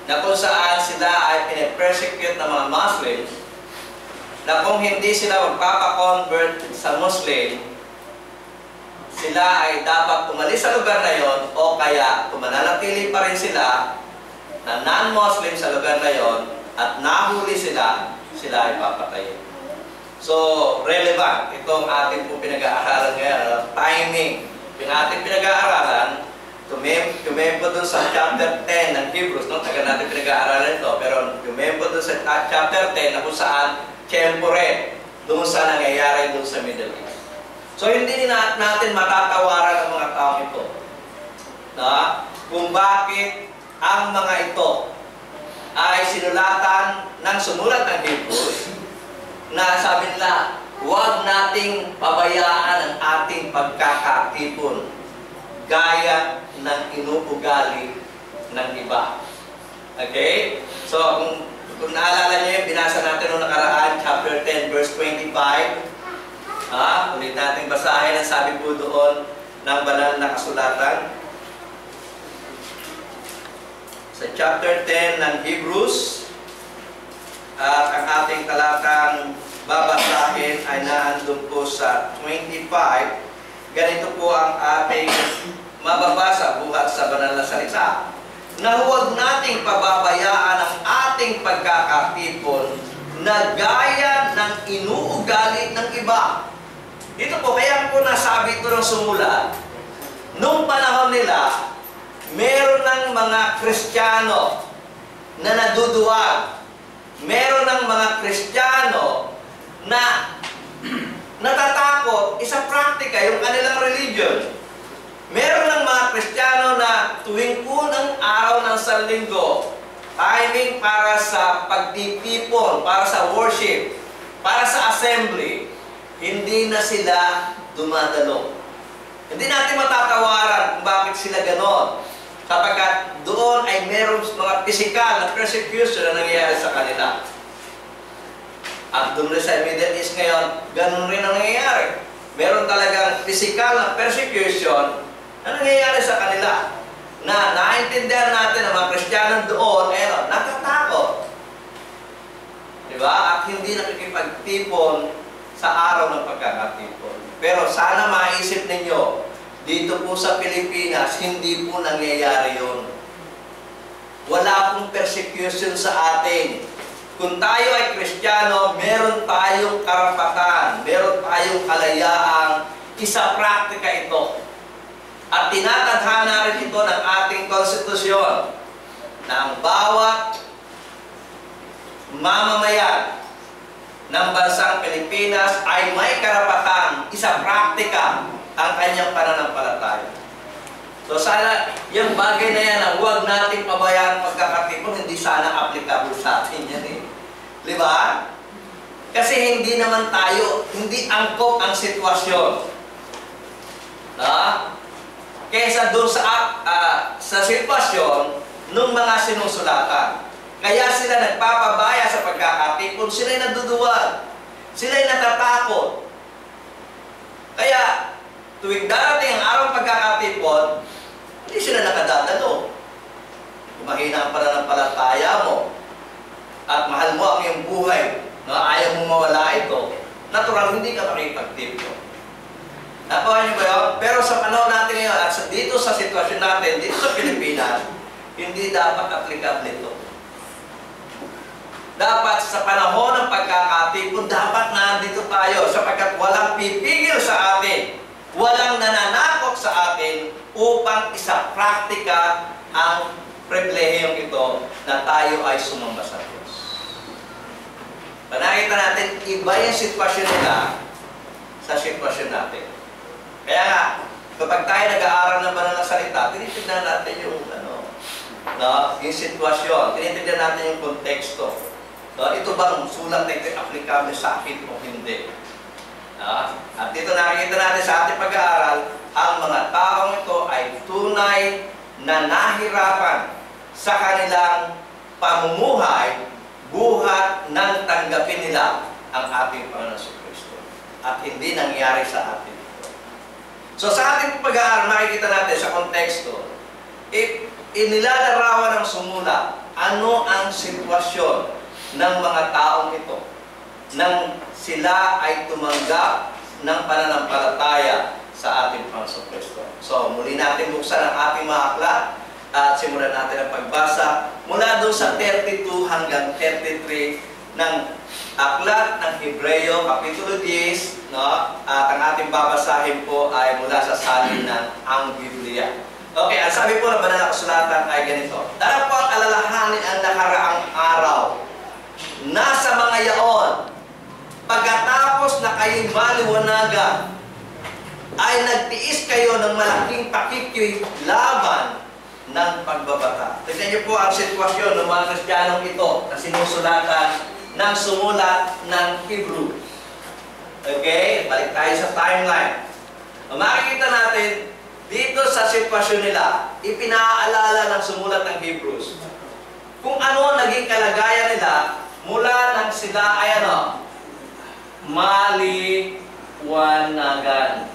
na kung saan sila ay pinipersecute ng mga Muslims, na kung hindi sila magpapakonvert sa Muslim, sila ay dapat umalis sa lugar na yon, o kaya kung mananatili pa rin sila na non-Muslim sa lugar na yon at nahuli sila, sila ay papatayin. So, relevant itong ating po pinag-aaralan ngayon, timing. Yung ating pinag-aaralan, tumempo dun sa chapter 10 ng Hebrews, no? Tagal natin pinag-aaralan ito, pero tumempo dun sa chapter 10 na kung saan tempore dun sa nangyayari dun sa Middle East. So, hindi natin matatawaran ang mga taong ito. Na? Kung bakit ang mga ito ay sinulatan ng sumulat ng Hebrews na sabi nila, huwag nating pabayaan ang ating pagkakatipon gaya ng inuugali ng iba. Okay? So, kung naalala niyo yung binasa natin noong nakaraan, chapter 10, verse 25, ulit natin basahin ang sabi po doon ng banal na kasulatan. Sa chapter 10 ng Hebrews, at ang ating talatang babasahin ay naandun po sa 25. Ganito po ang ating mababasa buhat sa banal na salita. Na huwag nating pababayaan ang ating pagkakatipon na gaya ng inuugali ng iba. Ito po, kaya po nasabi ito ng sumulat, nung panahon nila, meron ng mga Kristiyano na naduduwag. Meron ng mga Kristiyano na natatakot, isa praktika yung kanilang religion. Meron ng mga Kristiyano na tuwing unang araw ng Sanlinggo, timing para sa pagtitipon, para sa worship, para sa assembly, hindi na sila dumadalo. Hindi natin matatawaran kung bakit sila ganon. Sapagkat doon ay meron mga physical na persecution na nangyayari sa kanila. At doon rin sa Middle East ngayon, ganun rin ang nangyayari. Meron talagang physical na persecution na nangyayari sa kanila. Na naintindihan natin ang mga Kristiyano doon, natatakot. Diba? At hindi nakikipagtipon sa araw ng pagkakatipon. Pero sana maisip ninyo, dito po sa Pilipinas, hindi po nangyayari yun. Wala pong persecution sa atin. Kung tayo ay Kristiyano, meron tayong karapatan, meron tayong kalayaang isa praktika ito. At tinatadhana rin ito ng ating konstitusyon na ang bawat mamamayan ng bansang Pilipinas ay may karapatan, isa praktika ang kanyang pananampalataya. So sana yung bagay na yan na huwag nating pabayaan pagkakatipon, hindi sana applicable sa atin yan eh. Diba? Kasi hindi naman tayo, hindi angkop ang sitwasyon. Kaysa doon sa sitwasyon nung mga sinusulatan. Kaya sila nagpapabaya sa pagkakatipon, sila'y naduduwag, sila'y natatakot. Kaya tuwing darating ang araw pagkakatipon, hindi sila nakadadalo. Kung mahina ang pananampalataya mo at mahal mo ang iyong buhay na ayaw mong mawala ito, natural hindi ka makipagtipon. Nakuha niyo ba yun? Pero sa panahon natin ngayon at dito sa sitwasyon natin, dito sa Pilipinas, hindi dapat applicable ito. Dapat sa panahon ng pagkakatipon, dapat nandito tayo sapagkat walang pipigil sa atin. Walang nananakot sa atin upang isa praktika ang pribilehiyong ito na tayo ay sumamba sa Diyos. Nakita natin, iba yung sitwasyon nila sa sitwasyon natin. Kaya nga, kapag tayo nag-aaral ng banal na salita, tinitignan natin yung, yung sitwasyon, tinitignan natin yung konteksto. Ito bang sulat na ito applicable sa akin o hindi? At dito nakikita natin sa ating pag-aaral, ang mga taong ito ay tunay na nahirapan sa kanilang pamumuhay, buhat nang tanggapin nila ang ating Panginoon Kristo. At hindi nangyari sa atin ito. So sa ating pag-aaral, makikita natin sa konteksto, inilalarawan ng sumulat, ano ang sitwasyon ng mga taong ito nang sila ay tumanggap ng pananampalataya sa ating Panginoong Kristo. So, muli natin buksan ang ating mga aklat at simulan natin ang pagbasa mula doon sa 32 hanggang 33 ng aklat ng Hebreo, Kapitulo 10, no? At ang ating babasahin po ay mula sa salinan ang Biblia. Okay, ang sabi po ng banal na kasulatan ay ganito. Dapat po ang alalahanin ang nakaraang araw. Nasa mga yaon, pagkatapos na kayo'y maliwanagan, ay nagtiis kayo ng malaking pakikilaban ng pagbabata. Tignan niyo po ang sitwasyon ng mga Kristiyanong ito na sinusulatan ng sumulat ng Hebrew. Okay? Balik tayo sa timeline. Makikita natin, dito sa sitwasyon nila, ipinaalala ng sumulat ng Hebrews kung ano naging kalagayan nila mula nang sila ay maliwanagan.